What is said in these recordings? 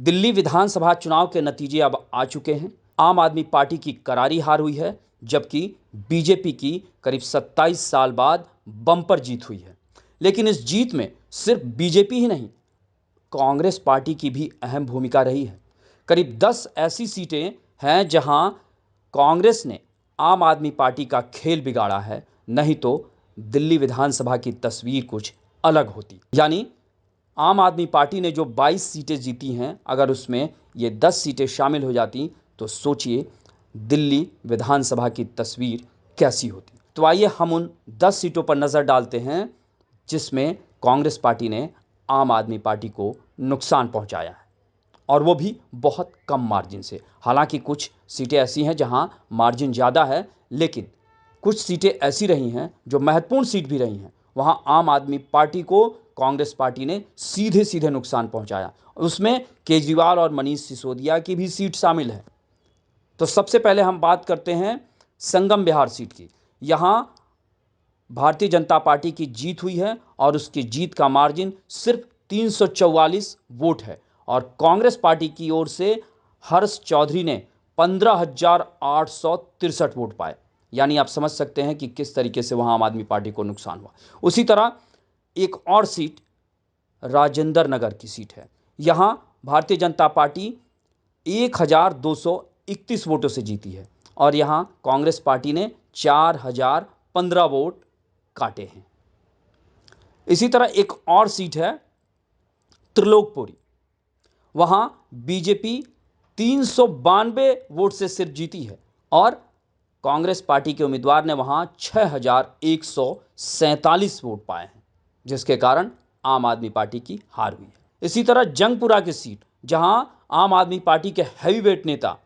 दिल्ली विधानसभा चुनाव के नतीजे अब आ चुके हैं। आम आदमी पार्टी की करारी हार हुई है, जबकि बीजेपी की करीब 27 साल बाद बम्पर जीत हुई है। लेकिन इस जीत में सिर्फ बीजेपी ही नहीं, कांग्रेस पार्टी की भी अहम भूमिका रही है। करीब 10 ऐसी सीटें हैं जहां कांग्रेस ने आम आदमी पार्टी का खेल बिगाड़ा है, नहीं तो दिल्ली विधानसभा की तस्वीर कुछ अलग होती। यानी आम आदमी पार्टी ने जो 22 सीटें जीती हैं, अगर उसमें ये 10 सीटें शामिल हो जाती तो सोचिए दिल्ली विधानसभा की तस्वीर कैसी होती। तो आइए हम उन 10 सीटों पर नज़र डालते हैं जिसमें कांग्रेस पार्टी ने आम आदमी पार्टी को नुकसान पहुंचाया है, और वो भी बहुत कम मार्जिन से। हालांकि कुछ सीटें ऐसी हैं जहां मार्जिन ज़्यादा है, लेकिन कुछ सीटें ऐसी रही हैं जो महत्वपूर्ण सीट भी रही हैं, वहां आम आदमी पार्टी को कांग्रेस पार्टी ने सीधे सीधे नुकसान पहुंचाया। उसमें केजरीवाल और मनीष सिसोदिया की भी सीट शामिल है। तो सबसे पहले हम बात करते हैं संगम बिहार सीट की। यहां भारतीय जनता पार्टी की जीत हुई है और उसकी जीत का मार्जिन सिर्फ 344 वोट है, और कांग्रेस पार्टी की ओर से हर्ष चौधरी ने 15,863 वोट पाए। यानी आप समझ सकते हैं कि किस तरीके से वहां आम आदमी पार्टी को नुकसान हुआ। उसी तरह एक और सीट राजेंद्र नगर की सीट है। यहां भारतीय जनता पार्टी 1,231 वोटों से जीती है, और यहां कांग्रेस पार्टी ने 4,015 वोट काटे हैं। इसी तरह एक और सीट है त्रिलोकपुरी। वहां बीजेपी 392 वोट से सिर्फ जीती है, और कांग्रेस पार्टी के उम्मीदवार ने वहां 6,147 वोट पाए हैं, जिसके कारण आम आदमी पार्टी की हार हुई है। इसी तरह जंगपुरा की सीट, जहां आम आदमी पार्टी के हैवीवेट नेता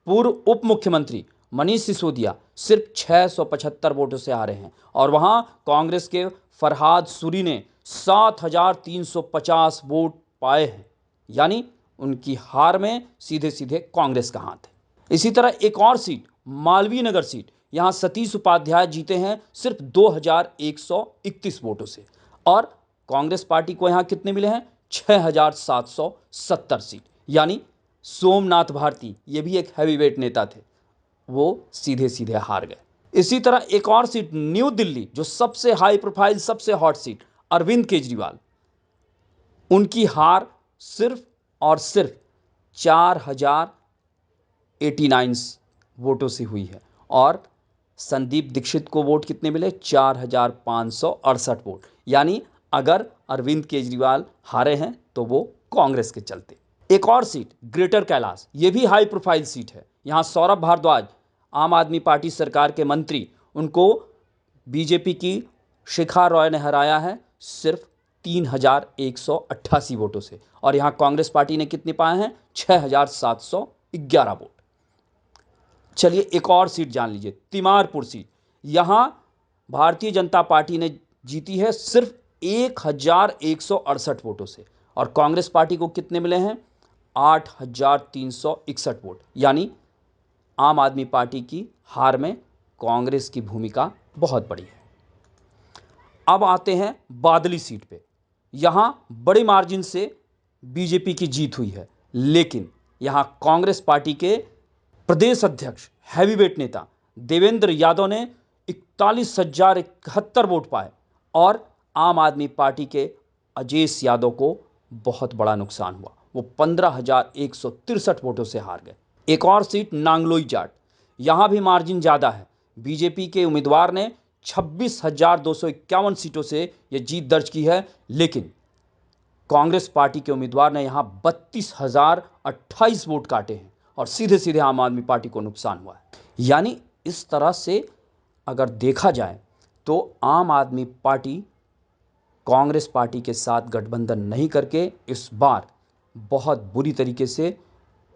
पूर्व उप मुख्यमंत्री मनीष सिसोदिया सिर्फ 675 वोटों से हारे हैं, और वहां कांग्रेस के फरहाद सूरी ने 7,350 वोट पाए हैं। यानी उनकी हार में सीधे सीधे कांग्रेस का हाथ है। इसी तरह एक और सीट मालवीय नगर सीट, यहां सतीश उपाध्याय जीते हैं सिर्फ 2,131 वोटों से, और कांग्रेस पार्टी को यहां कितने मिले हैं? 6,770 सीट। यानी सोमनाथ भारती, ये भी एक हैवीवेट नेता थे, वो सीधे सीधे हार गए। इसी तरह एक और सीट न्यू दिल्ली, जो सबसे हाई प्रोफाइल, सबसे हॉट सीट, अरविंद केजरीवाल, उनकी हार सिर्फ और सिर्फ 4,089 वोटों से हुई है, और संदीप दीक्षित को वोट कितने मिले? 4,568 वोट। यानी अगर अरविंद केजरीवाल हारे हैं तो वो कांग्रेस के चलते। एक और सीट ग्रेटर कैलाश, ये भी हाई प्रोफाइल सीट है। यहां सौरभ भारद्वाज, आम आदमी पार्टी सरकार के मंत्री, उनको बीजेपी की शिखा रॉय ने हराया है सिर्फ 3,188 वोटों से, और यहां कांग्रेस पार्टी ने कितने पाए हैं? 6,711 वोट। चलिए एक और सीट जान लीजिए, तिमारपुर सीट। यहां भारतीय जनता पार्टी ने जीती है सिर्फ 1,168 वोटों से, और कांग्रेस पार्टी को कितने मिले हैं? 8,361 वोट। यानी आम आदमी पार्टी की हार में कांग्रेस की भूमिका बहुत बड़ी है। अब आते हैं बादली सीट पे। यहां बड़े मार्जिन से बीजेपी की जीत हुई है, लेकिन यहां कांग्रेस पार्टी के प्रदेश अध्यक्ष, हैवीवेट नेता देवेंद्र यादव ने 41,071 वोट पाए, और आम आदमी पार्टी के अजेश यादव को बहुत बड़ा नुकसान हुआ। वो 15,163 वोटों से हार गए। एक और सीट नांगलोई जाट, यहां भी मार्जिन ज़्यादा है। बीजेपी के उम्मीदवार ने 26,251 सीटों से यह जीत दर्ज की है, लेकिन कांग्रेस पार्टी के उम्मीदवार ने यहां 32,028 वोट काटे हैं, और सीधे सीधे आम आदमी पार्टी को नुकसान हुआ है। यानी इस तरह से अगर देखा जाए तो आम आदमी पार्टी कांग्रेस पार्टी के साथ गठबंधन नहीं करके इस बार बहुत बुरी तरीके से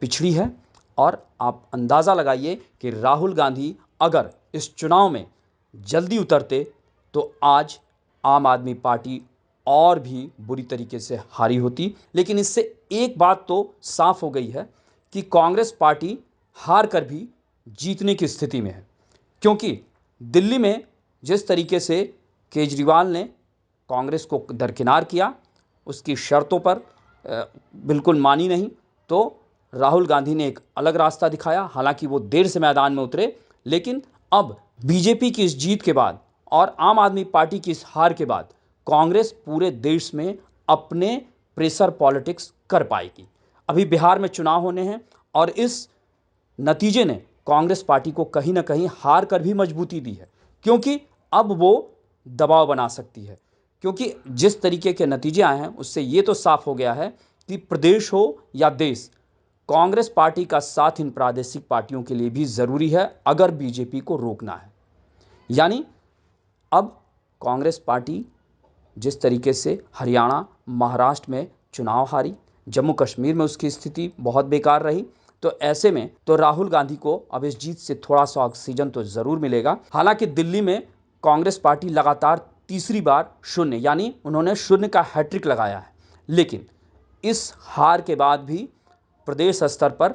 पिछड़ी है, और आप अंदाज़ा लगाइए कि राहुल गांधी अगर इस चुनाव में जल्दी उतरते तो आज आम आदमी पार्टी और भी बुरी तरीके से हारी होती। लेकिन इससे एक बात तो साफ हो गई है कि कांग्रेस पार्टी हार कर भी जीतने की स्थिति में है, क्योंकि दिल्ली में जिस तरीके से केजरीवाल ने कांग्रेस को दरकिनार किया, उसकी शर्तों पर बिल्कुल मानी नहीं, तो राहुल गांधी ने एक अलग रास्ता दिखाया। हालांकि वो देर से मैदान में उतरे, लेकिन अब बीजेपी की इस जीत के बाद और आम आदमी पार्टी की इस हार के बाद कांग्रेस पूरे देश में अपने प्रेशर पॉलिटिक्स कर पाएगी। अभी बिहार में चुनाव होने हैं और इस नतीजे ने कांग्रेस पार्टी को कहीं ना कहीं हार कर भी मजबूती दी है, क्योंकि अब वो दबाव बना सकती है। क्योंकि जिस तरीके के नतीजे आए हैं उससे ये तो साफ हो गया है कि प्रदेश हो या देश, कांग्रेस पार्टी का साथ इन प्रादेशिक पार्टियों के लिए भी ज़रूरी है अगर बीजेपी को रोकना है। यानी अब कांग्रेस पार्टी जिस तरीके से हरियाणा, महाराष्ट्र में चुनाव हारी, जम्मू कश्मीर में उसकी स्थिति बहुत बेकार रही, तो ऐसे में तो राहुल गांधी को अब इस जीत से थोड़ा सा ऑक्सीजन तो ज़रूर मिलेगा। हालांकि दिल्ली में कांग्रेस पार्टी लगातार तीसरी बार शून्य, यानी उन्होंने शून्य का हैट्रिक लगाया है, लेकिन इस हार के बाद भी प्रदेश स्तर पर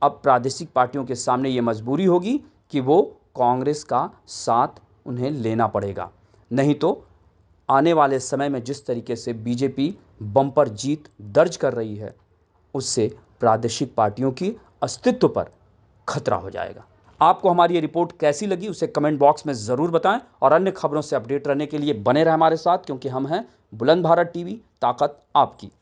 अब प्रादेशिक पार्टियों के सामने ये मजबूरी होगी कि वो कांग्रेस का साथ उन्हें लेना पड़ेगा। नहीं तो आने वाले समय में जिस तरीके से बीजेपी बम्पर जीत दर्ज कर रही है, उससे प्रादेशिक पार्टियों की अस्तित्व पर खतरा हो जाएगा। आपको हमारी ये रिपोर्ट कैसी लगी उसे कमेंट बॉक्स में ज़रूर बताएं और अन्य खबरों से अपडेट रहने के लिए बने रहें हमारे साथ, क्योंकि हम हैं बुलंद भारत टीवी, ताकत आपकी।